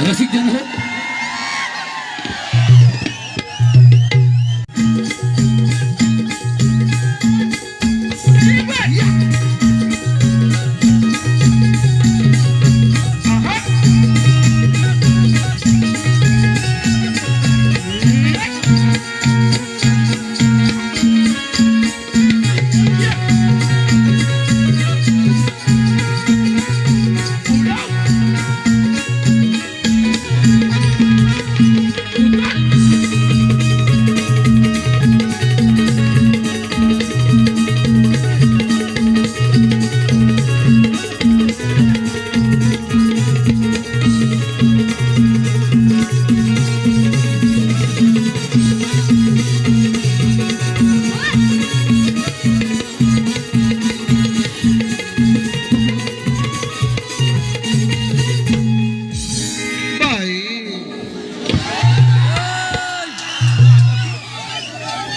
रसिक जन हो.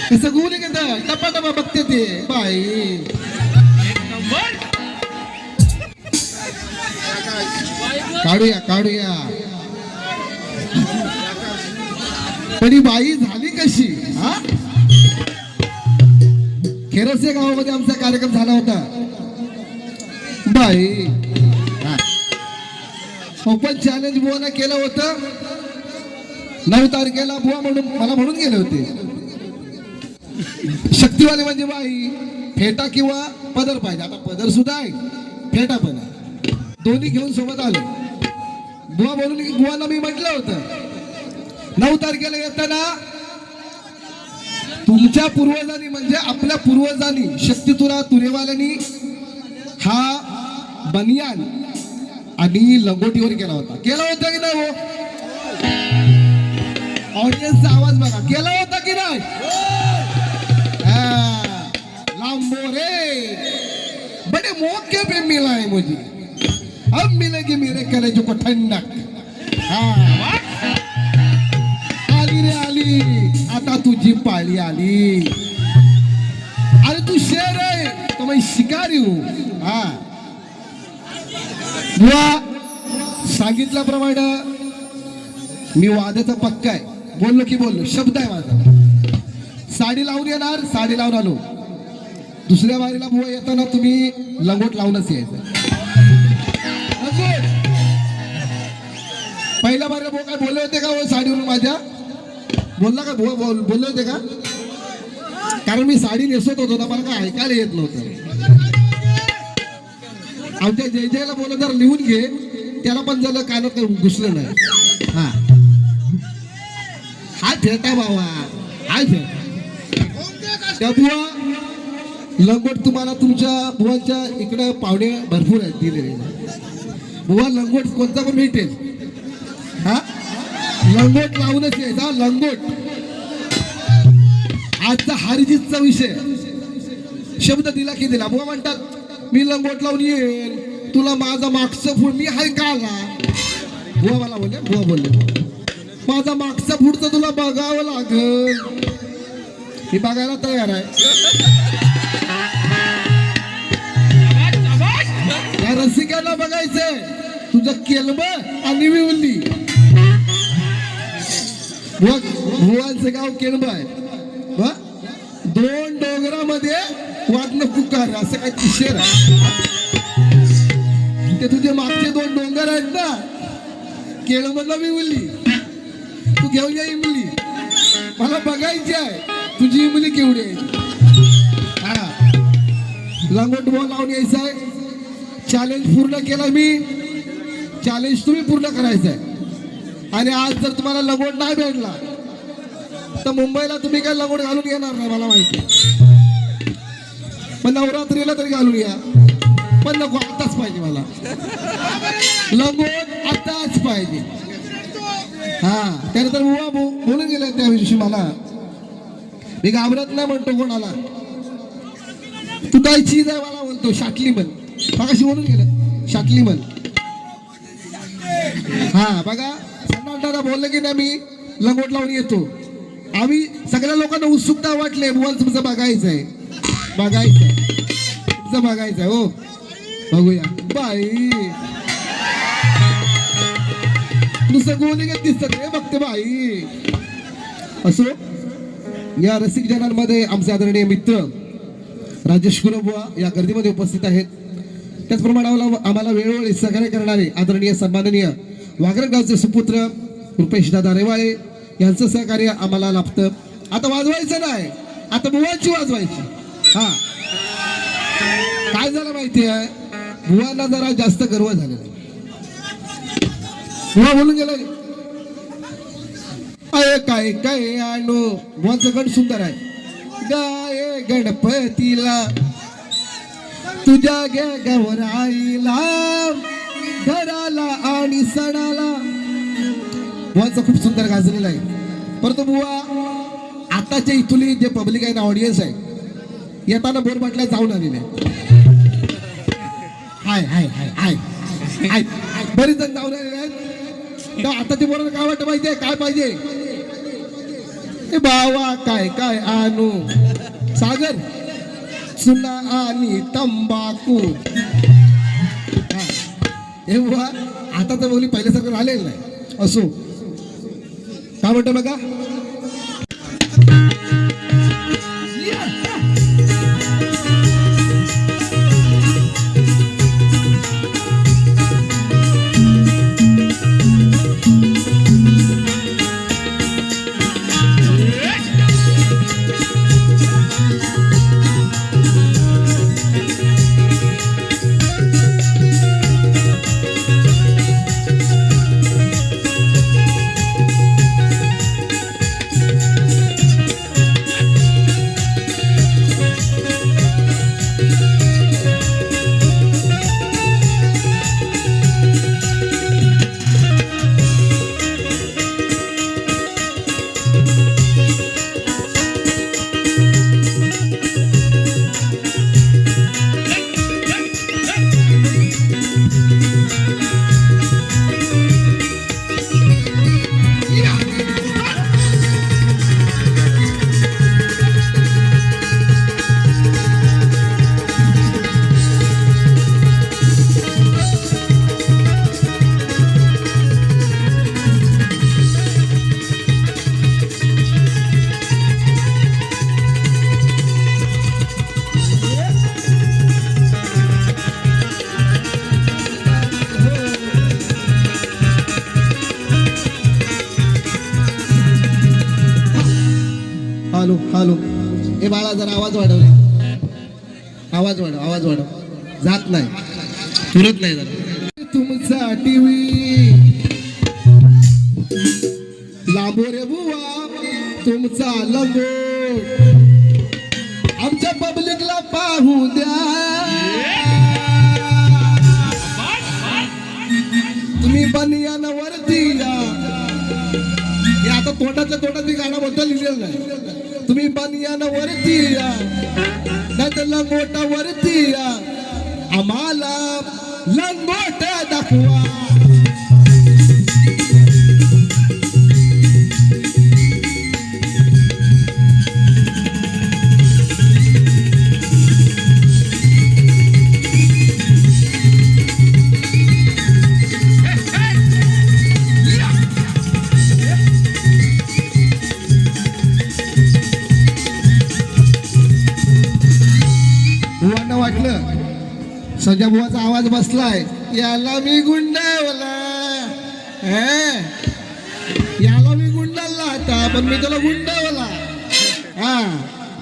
कसं गुन्हे का टपा टपा बघते ते बाई. काढूया काढूया. पण ही बाई झाली कशी? हा, खेरसे गावामध्ये आमचा कार्यक्रम झाला होता. बाई ओपन चॅलेंज बुवाना केलं होतं. 9 तारखेला बुवा म्हणून मला म्हणून गेले होते. शक्तिवाले म्हणजे बाई फेटा किंवा पदर पाहिजे. आता पदर सुद्धा आहे, फेटा पण आहे, दोन्ही घेऊन सोबत आलो. बुवा बोलून बुवाला मी म्हटलं होतं 9 तारखेला येताना तुमच्या पूर्वजांनी म्हणजे आपल्या पूर्वजांनी शक्तितुरा तुरेवाल्यांनी हा बनियान आणि लंगोटीवर केला होता. केला होता की नाही हो? ऑडियन्सचा आवाज बघा. केला होता की नाही? लांबो रे बड़े मौके पे मिला है मुझे, अब मिलेगी मेरे कलेजों को ठंडक. आली रे आली, आता तुझी पाळी आली. अरे तू शेर आहे तो मैं शिकारी हूं. हा बुवा सांगितल्याप्रमाणे मी वाद्याचा पक्का आहे. बोललो की बोललो, शब्द आहे माझा. साडी लावून येणार, साडी लावून आलो. दुसऱ्या बारीला बुवा येताना तुम्ही लंगोट लावूनच यायचं. पहिल्या बारीला बुवा काय बोलले होते का हो साडीवरून माझ्या? बोलला का बुवा? बोलले होते का? कारण मी साडी नेसत होतो ना, मला काय ऐकायला येत नव्हतं. आमच्या जय जयला बोलत जर लिहून घे, त्याला पण झालं कानात घुसलं नाही. हा हा फेटा बाबा, हा फेटा. त्या बुवा लंगोट तुम्हाला तुमच्या बुवाच्या इकडे पाहुणे भरपूर आहेत दिलेले. बुवा लंगोट कोणता पण भेटेल. हा लंगोट लावूनच यायचा. लंगोट आजचा हारजीतचा विषय. शब्द दिला की दिला. बुवा म्हणतात मी लंगोट लावून येईल, तुला माझा मागचं फूड मी हाय का आला. बुवा मला बोलले, बुवा बोलले माझा मागचा फूडचं तुला बघावं लागल. मी बघायला तयार आहे. या रसिकांना बघायचंय तुझं केलब आणि विवली. भुवांचं गाव केलब आहे. 2 डोंगरामध्ये वाटणं पुकार असं काही शेर आहे. ते तुझे मागचे 2 डोंगर आहेत ना, केळमधला विवली. तू घेऊन या इमली. मला बघायची आहे तुझी इमली केवढी आहे. हा लंगोट बॉल लावून यायचा आहे. चॅलेंज पूर्ण केला मी. चॅलेंज तुम्ही पूर्ण करायचं आहे. आणि आज जर तुम्हाला लंगोट नाही भेटला तर मुंबईला तुम्ही काय लंगोट घालून येणार नाही मला माहिती. पण नवरात्रीला तरी घालून या. पण नको, आताच पाहिजे मला लंगोट, आताच पाहिजे. हा त्यानंतर बुवा बोलून गेले त्या दिवशी मला. मी घाबरत नाही म्हणतो कोणाला. तू काय चीज आहे मला म्हणतो. शाटली म्हण. मगाशी बोलून गेलं शाटली म्हण. हा बघा सन्नाटा बोललं की नाही मी लंगोट लावून येतो. आम्ही सगळ्या लोकांना उत्सुकता वाटले. बुवाला तुमचं बघायचं आहे, बघायचं आहे, तुमचं बघायचं आहे. हो बघूया बाई. नुसतं गोलीगत दिसत रे बघते बाई. असो या रसिक जनांमध्ये आमचे आदरणीय मित्र राजेश कुलबुवा या गर्दीमध्ये उपस्थित आहेत. त्याचप्रमाणे आम्हाला वेळोवेळी सहकार्य करणारे आदरणीय सन्माननीय वाघरट गावचे सुपुत्र रुपेश दादा रेवाळे यांचं सहकार्य आम्हाला लाभतं. आता वाजवायचं नाही, आता बुवांची वाजवायची. हा काय झालं माहिती आहे, बुवांना जरा जास्त गर्व झालेला आहे. बुवा बोलून गेलाय अय काय काय आणू. बुवांचं गण सुंदर आहे. गाय गणपतीला तुझ्या गे गौराईला घराला आणि सणाला. बुवांचं खूप सुंदर गाजलेलं आहे. परंतु बुवा आताच्या इथुली जे पब्लिक आहे ना, ऑडियन्स आहे, येताना बोर म्हटल्या जाऊन आलेले हाय हाय हाय हाय हाय बरेच जण जाऊन आलेले आहेत. तेव्हा आताच्या बोराला काय वाटतं माहितीये, काय पाहिजे हे बावा काय काय आणू. सागर चुना आणि तंबाखू. हे बुवा आता तर बोली पहिल्यासारखं राहिलेलं नाही. असो काय म्हणतो बघा. हॅलो हॅलो हे बाळा जरा आवाज वाढवले. आवाज वाढव, आवाज वाढव. जात नाही, पुरत नाही जरा. तुमचा टीव्ही लांबो रे बुवा, तुमचा लंबो आमच्या पब्लिकला पाहू द्या. तुम्ही बनियान वरती या. हे आता तोंडातल्या तोंडात मी गाणं बोलता लिहिलेलं नाही. तुम्ही बनियान वरती या नाही तर लंगोटा वरती या. आम्हाला लंगोटा दाखवा. वाटलं सध्या बुवाचा आवाज बसलाय, याला मी गुंडावला. याला मी गुंडाला आता, पण मी तुला गुंडावला. हा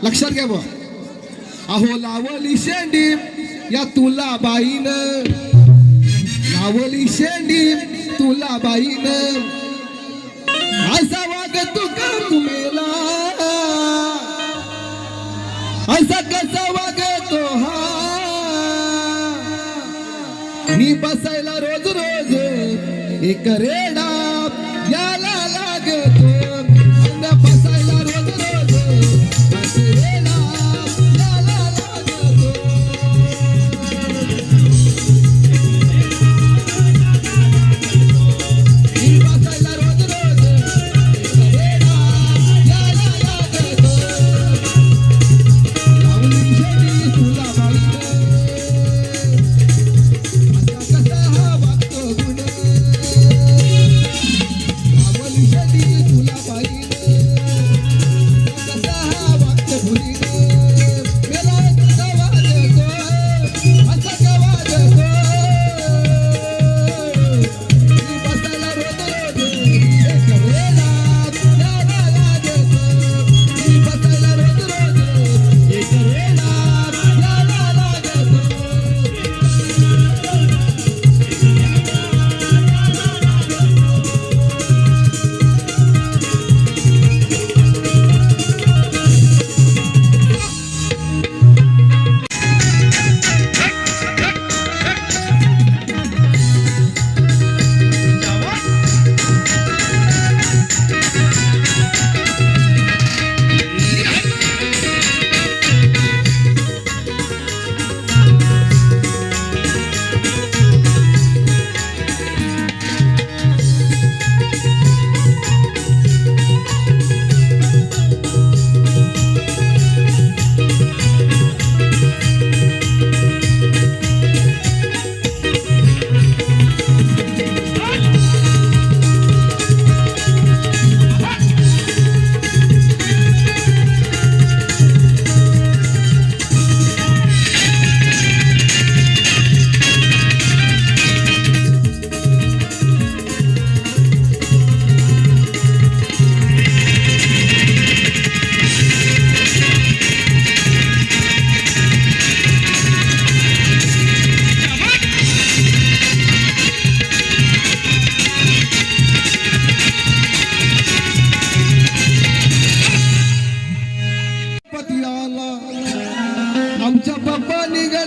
लक्षात घ्या बुवा. अहो लावली शेंडी या तुला बाईन, लावली शेंडी तुला बाईन. असा वाग तू का तुम्हाला, असा कसा वागतो हा. मी बसायला रोज रोज एक रेडा याला लागतो. बसायला रोज रोज एक रेडा याला लागतो. मी बसायला रोज रोज एक रेडा याला लागतो. लावली शेंडी तुला बाईन, असा कसा हा वागतो गुण.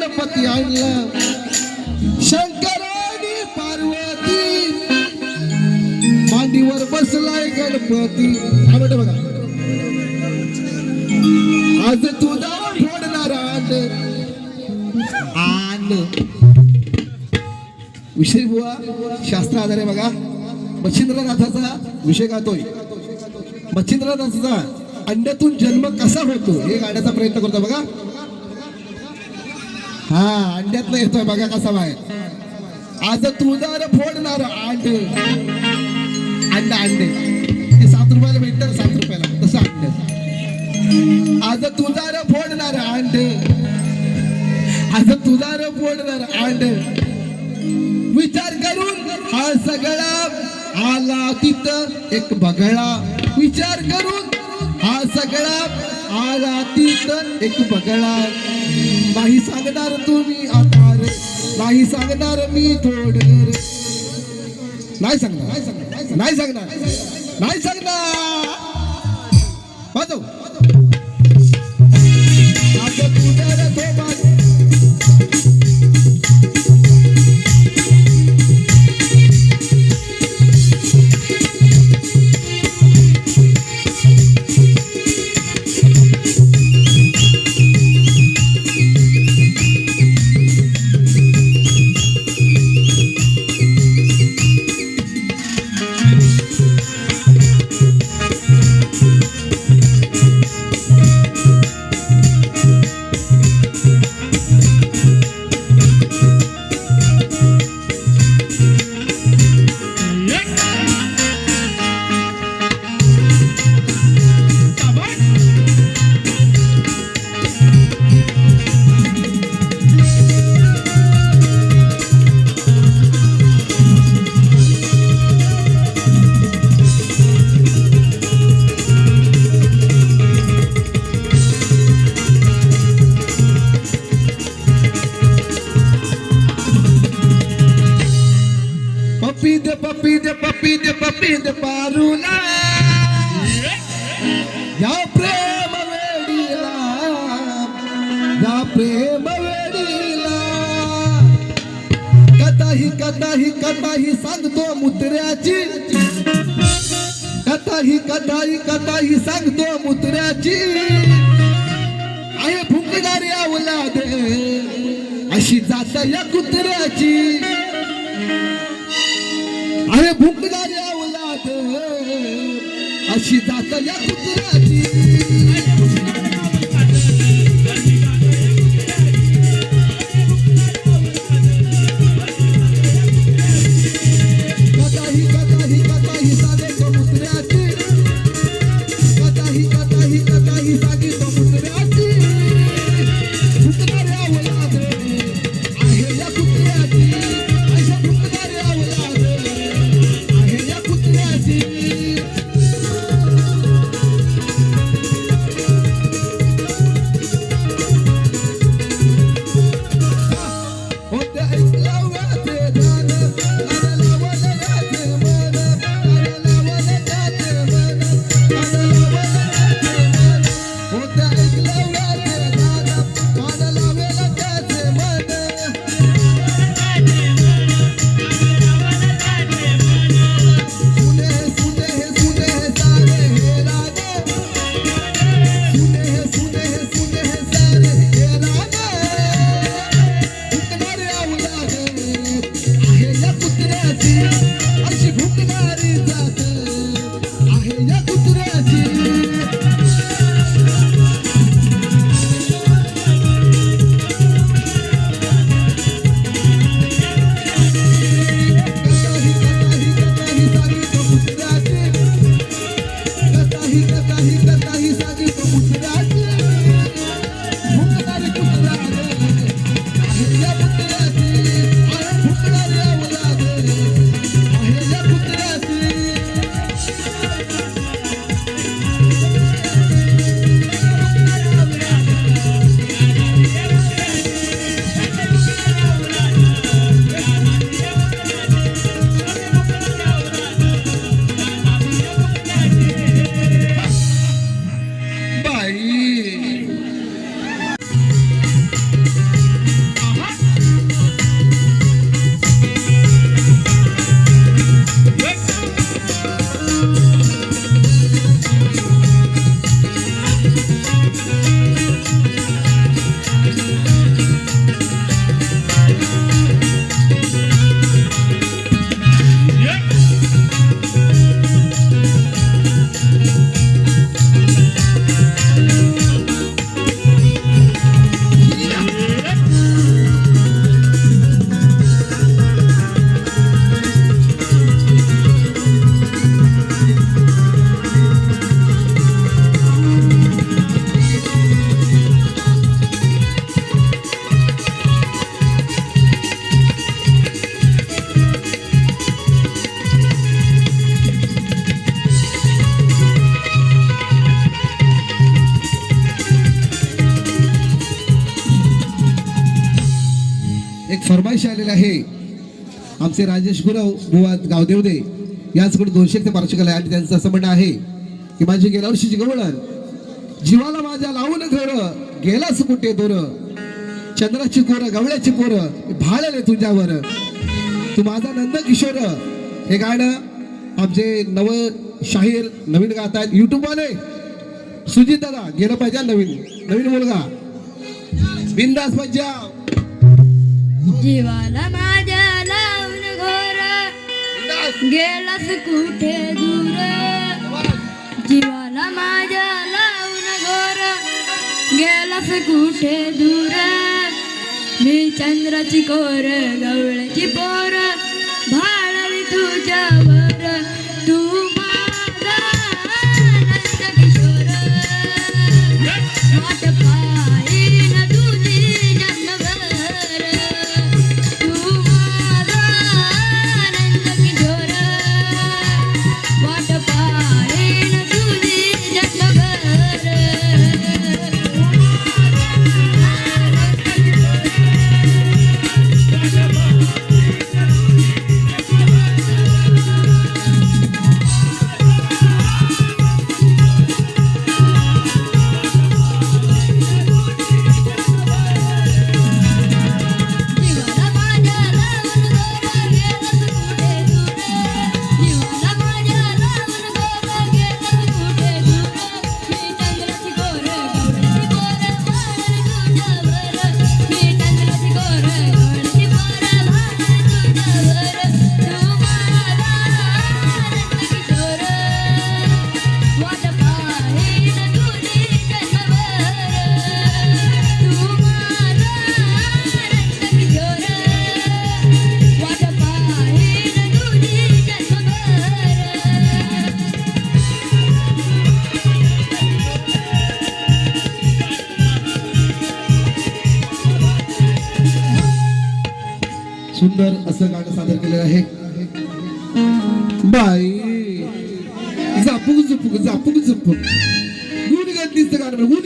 गणपती आणला शंकराने पार्वती मांडीवर बसलाय गणपती. आवडतं बघा. आज तुझा फोडणार आण विषय बुवा शास्त्र आधारे बघा. मच्छिंद्रनाथाचा विषय गातोय. मच्छिंद्रनाथाचा अंड्यातून जन्म कसा होतो हे गाण्याचा प्रयत्न करतो बघा. हा अंड्यातनं येतोय बघा कसा बाहेर. आज तुझा फोडणार अंड अंडे ते 7 रुपयाला भेटतात 7 रुपयाला तसं अंड. आज तुझा फोडणार अंड आज तुझा फोडणार अंड विचार करून हा सगळा आला तिथं एक बगळा. विचार करून हा सगळा आला तिथं एक बगळा. नाही सांगणार तुम्ही आता रे नाही सांगणार मी थोड रे. नाही सांगणार नाही सांगणार नाही सांगणार नाही सांगणार. वाजव आता तुझ्या पप्पी दे पारूला या प्रेम वेडीला या प्रेम वेडीला. कथाही सांगतो मुत्र्याची कथाही सांगतो मुत्र्याची. आहे फुंकणारी अवलाद अशी जात या कुत्र्याची. आहे भुंकणारी अवलाद अशी जात या कुत्र्याची. कथाही सांगतो मुत्र्याची कथाही सांगतो मुत्र्याची. भुंकणारी अवलाद आहे या कुत्र्याची. अशा भुंकणारी अवलाद आहे या कुत्र्याची. एक फरमाईश आलेली आहे. आमचे राजेश गुरव बुवा गावदेवदे यांच्याकडे 200 ते 500 कला आणि त्यांचं असं म्हणणं आहे की माझी गेल्या वर्षीची गवळण जीवाला माझ्या लावून घर गेलास कुठे दोर चंद्राची कोर गवळ्याची पोर भाळले तुझ्यावर तू माझा नंद किशोर. हे गाणं आमचे नव शाहीर नवीन गात आहेत युट्यूब वाले सुजित दादा गेलं पाहिजे नवीन मुलगा बिंदास पंजाब. जीवाला माझ्या लावून घोर गेलास कुठे दूर जीवाला माझ्या लावून घोर गेलास कुठे दूर मी चंद्राची कोर गवळ्याची पोर भाळली तुझ्यावर तू माझा नंद किशोर वाट पाहीन तुझी जन्मभर तू माझा नंद किशोर वाट पाहीन तुझी जन्मभर. जीवाला माझ्या लावून घोर गेलास कुठे दूर जीवाला माझ्या लावून घोर गेलास कुठे दूर मी चंद्राची कोर गवळ्याची पोर भाळली तुझ्यावर मी चंद्राची कोर गवळ्याची पोर भाळली तुझ्यावर तू माझा नंद किशोर वाट पाहीन तुझी जन्मभर तू माझा नंद किशोर वाट पाहीन तुझी जन्मभर. सुंदर असं गाणं सादर केलेलं आहे. बाई झापूक गुण घातलीस तर गाणं गुण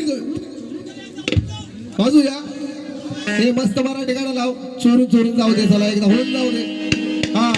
बाजूया हे मस्त मराठी गाणं लाव चोरून जाऊ दे चला एकदा होऊन जाऊ दे. हा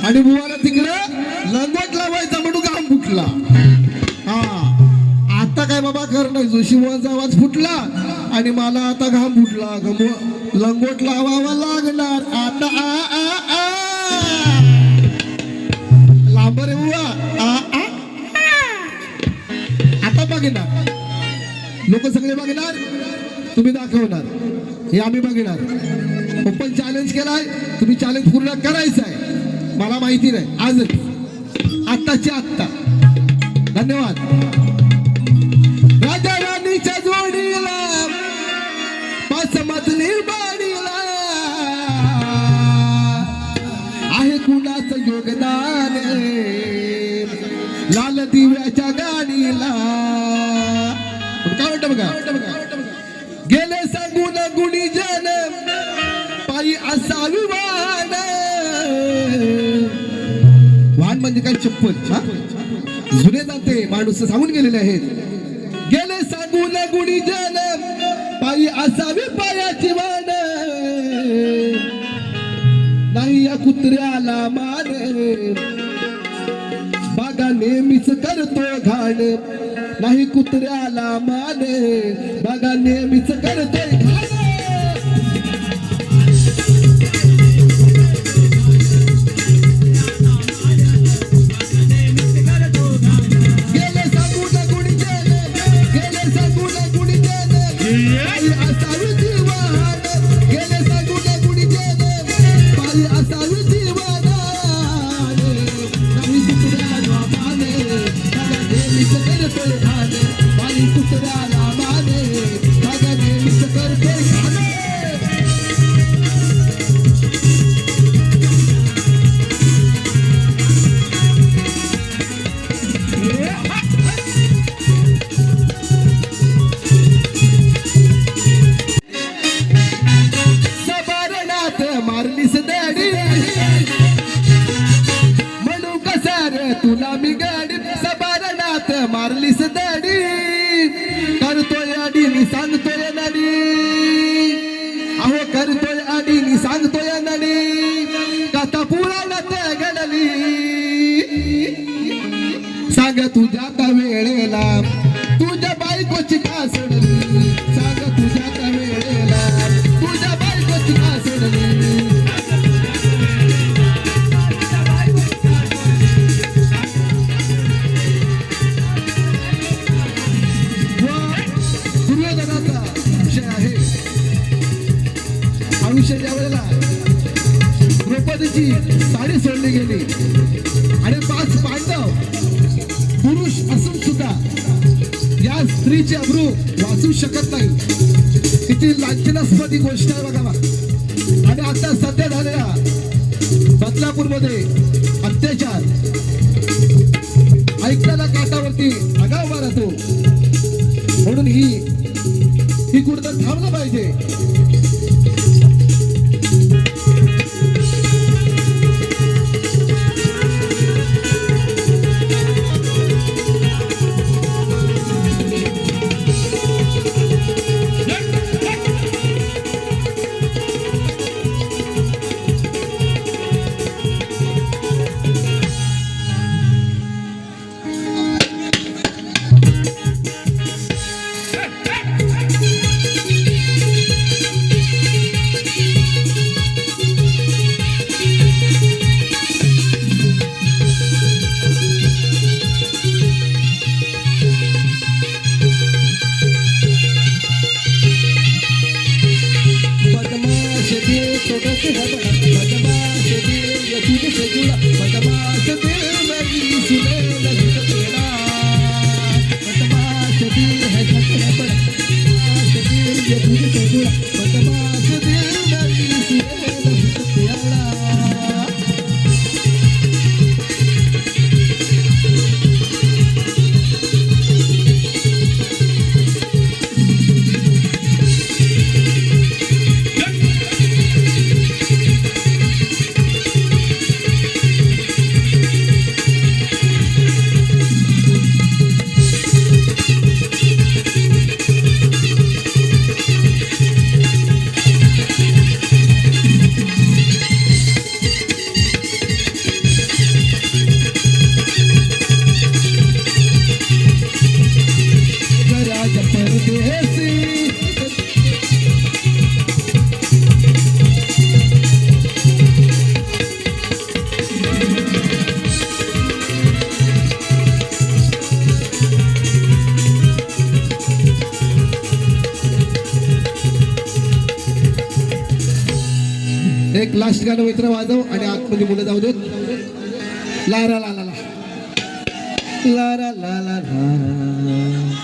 आणि बुवाला तिकडं लंगोट लावायचा म्हणून घाम फुटला. हा आता काय बाबा कर नाही जोशी बुवांचा आवाज फुटला आणि मला आता घाम फुटला लंगोट लावावा लागणार आता. लांब रे बुवा आता बघणार लोक सगळे बघणार तुम्ही दाखवणार हे आम्ही बघणार. ओपन चॅलेंज केलाय तुम्ही चॅलेंज पूर्ण करायचं आहे मला माहिती नाही आजच आत्ताच्या आत्ता. धन्यवाद. पुतली बाणीला आहे कुणाचं योगदान लाल दिव्याच्या गाडीला काय म्हणतं बघा गेले सांगून गुणी जन पायी असावी वाण वाण म्हणजे काय चप्पल जुने जाते माणूस सांगून गेलेले आहेत गेले सांगून गुणी जन पायी असावी पायाची वाण नाही या कुत्र्याला मान बागा नेहमीच करतो घाण नाही कुत्र्याला मान बागा नेहमीच करतोय घाण गेले सांगून गुणी जन गेले सांगून गुणी जन पायी असावी जीवन गेले सांगून गुणी जन पायी असावी जीवन नाही कुत्र्याला माने बागा नेहमीच करतोय घाण नाही कुत्र्याला माने बागा नेहमीच करतोय घाण सबारणात मारलीस दडी म्हणू कसार तुला मी गाडी सबारणात मारलीस दडी करतोय अडीनी सांगतोय नडी अहो करतोय अडीनी सांगतोय नडी कथा पुराणात घडली सांग तुझ्या का वेळेला तुझ्या बायकोची का सोडली सांग तुझ्या का वेळेला तुझ्या बायकोची का सोडली दुर्योधनाचा विषय आहे हा विषय ज्या वेळेला द्रौपदीची साडी सोडली गेली आणि 5 पांडव पुरुष असून सुद्धा या स्त्रीचे अब्रू वाचू शकत नाही किती लांछनास्पद गोष्ट आहे बघा आणि आता सध्या झालेल्या बदलापूरमध्ये अत्याचार ऐकताना काटावरती आगाव राहतो म्हणून ही कुठं थांबलं पाहिजे एक लास्ट गाणं मित्र वाजव आणि आतमध्ये मुलं जाऊ देत. लारा ला ला ला लारा ला ला ला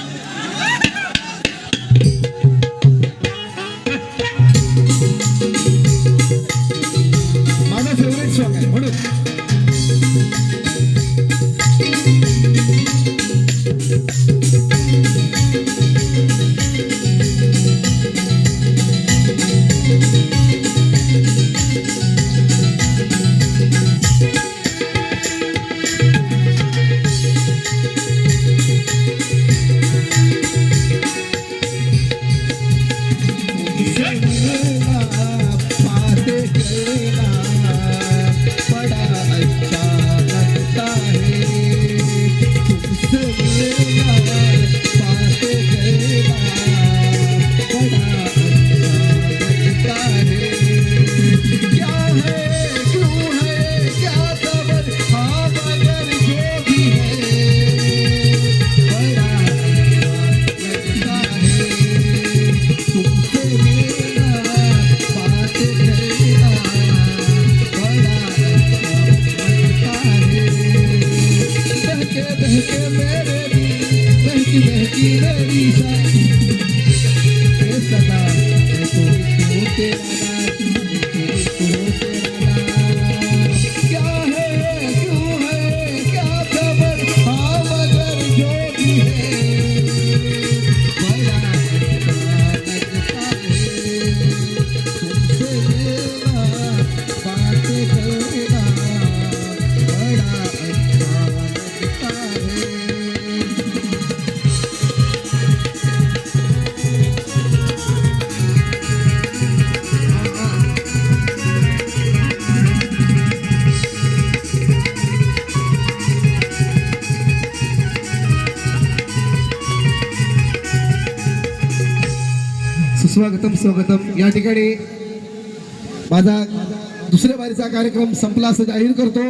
की मेरी शान ये सदा मैं तो तेरा क्या है क्यों है क्या खबर हाँ मगर जो भी है बड़ा अच्छा लगता है तुमसे मेरा बातें करना बड़ा अच्छा लगता है सुस्वागतम स्वागतम या ठिकाणी माझा दुसऱ्या बारीचा कार्यक्रम संपला असं जाहीर करतो.